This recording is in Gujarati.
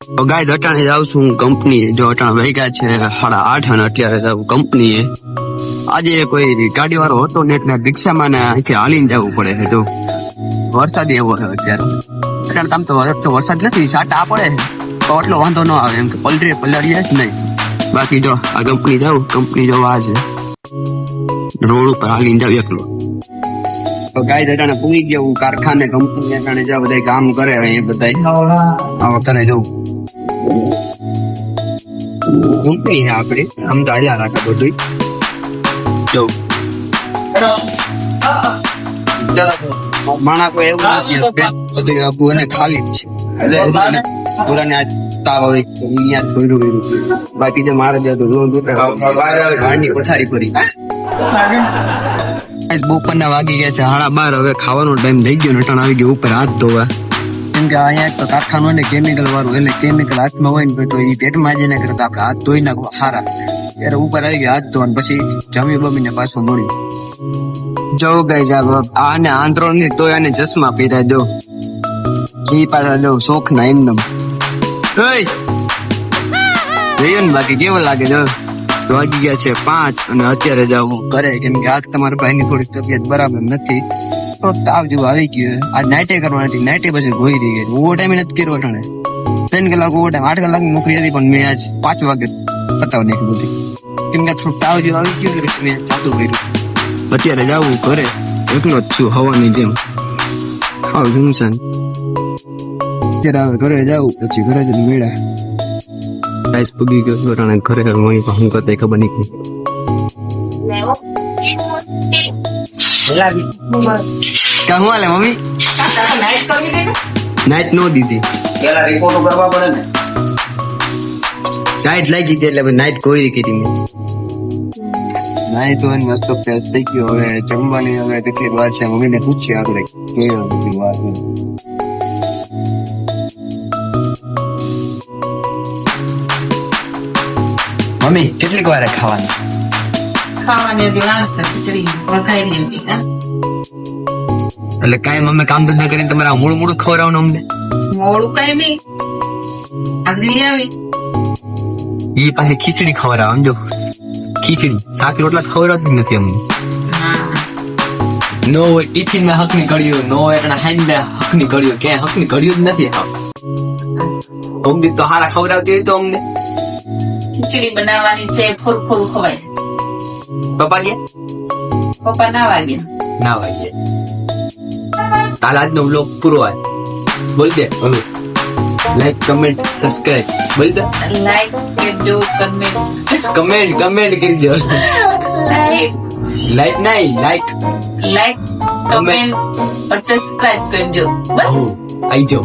તો ગાઈઝ અટાણે જાઉં છું કંપની. જો અટાણે વાગ્યા છે 8:30 અને અત્યારે જાઉં કંપનીએ. આજે કોઈ ગાડી વાળો હતો ને એટલે રિક્ષામાં ને અહીંથી હાલીને જવું પડે છે. જો વરસાદ એવો છે અત્યારે. અટાણે આમ તો વરસાદ નથી, છાંટા પડે તો એટલો વાંધો ન આવે, એમ કે પલળીએ જ નહીં. બાકી જો આ કંપની જાઉં, કંપની જવા છે રોડ ઉપર હાલીને જાવ એકલો. તો ગાય અટાણે પૂરી ગયા હું કારખાને કંપની અટાણે જ્યાં બધા કામ કરે એ બધા આવા કરે જવું. કંપની છે આપડી, આમ તો હાલ્યા રાખે બધું. જવું માણા કોઈ એવું નથી, બધું આબુ અને ખાલી જ છે. પુરાને આજ તાવ આવે અહીંયા ભર્યું. બાકી જે મારે જતો વાળની પથારી પડી. બપોરના વાગી ગયા છે 12:30. હવે ખાવાનો ટાઈમ થઈ ગયો. નટણ આવી ગયો ઉપર હાથ ધોવા, કેમ કે અહીંયા એક તો કારખાનું ને કેમિકલ વાળું, એટલે કેમિકલ હાથમાં હોય ને તો એ પેટમાં જઈને કરતા આપણે હાથ ધોઈ નાખવા સારા. ત્યારે ઉપર આવી ગયા હાથ ધોવાનું, પછી જમી બમીને પાછું મળી જવું. ગઈ આને આંધ્રો ની તો આને ચશ્મા પહેર્યા. જો એ પાછા જો શોખ ના એમનેમ જોયું ને. બાકી કેવું લાગે? જો વાગી ગયા છે 5 અને અત્યારે જવું ઘરે, કેમ કે આજ તમારા ભાઈની થોડીક તબિયત બરાબર નથી, થોડોક તાવ જેવું આવી ગયું. આજ નાઇટે કરવાની હતી, નાઇટે પછી ગોઈ રહી ગઈ. ઓવર ટાઈમ નથી કર્યો. 3 કલાક ઓવર ટાઈમ, 8 કલાકની નોકરી હતી, પણ મેં આજ 5 વાગે પતાવ નાખ્યું બધું, કેમ કે થોડુંક તાવ જેવું આવી ગયું. એટલે પછી મેં ચાલુ કર્યું. અત્યારે જવું ઘરે, એકલો જ છું હવાની જેમ. હાવ જુમસાન. અત્યારે હવે ઘરે જવું, પછી ઘરે જ મેળા ગાઈસ પૂગી ગયો ઘરે. મમ્મી હું કરતા ખબર નહીં. કામ હાલે મમ્મી? નાઈટ નો દીધી, પેલા રિપોર્ટ કરવા પડે ને. સાઈડ લાગી હતી એટલે નાઈટ કોઈ કરી મેં. નાઈટ તો મસ્ત ફ્રેશ થઈ ગયો. હવે જમવાની હવે કેટલી વાર છે મમ્મીને પૂછીએ આપણે કેવી બધી વાત. મમ્મી કેટલીક વાર ખાવાની? એટલે કાંઈ મમ્મી કામ ધંધા કરીને તમારા મોડું ખવડાવવાનું અમને? મોડું કઈ નહીં, આગળ આવી એ પાસે ખીચડી ખવડાવ. સમજો, ખીચડી શાક રોટલા ખવડાવતી નથી અમને. નો હોય ટિફિન માં હક ની કળ્યું, નો હોય એટલે હાઈન હક ની કળ્યું, ક્યાંય હક ની કળ્યું જ નથી. અમદી તો હારા ખવડાવતી હોય તો અમને. ખીચડી બનાવવાની છે, ફૂલ ખવાય. પપ્પા ગયા? પપ્પા ના વાગ્યા. ના વાગ્યા. તાલ આજનો બ્લોગ પૂરો હોય. બોલ દે હવે. લાઈક કમેન્ટ સબસ્ક્રાઇબ બોલ દે. લાઈક કરજો, કમેન્ટ કરજો. લાઈક નહીં, લાઈક કમેન્ટ और सब्सक्राइब करજો. बस आई जाओ.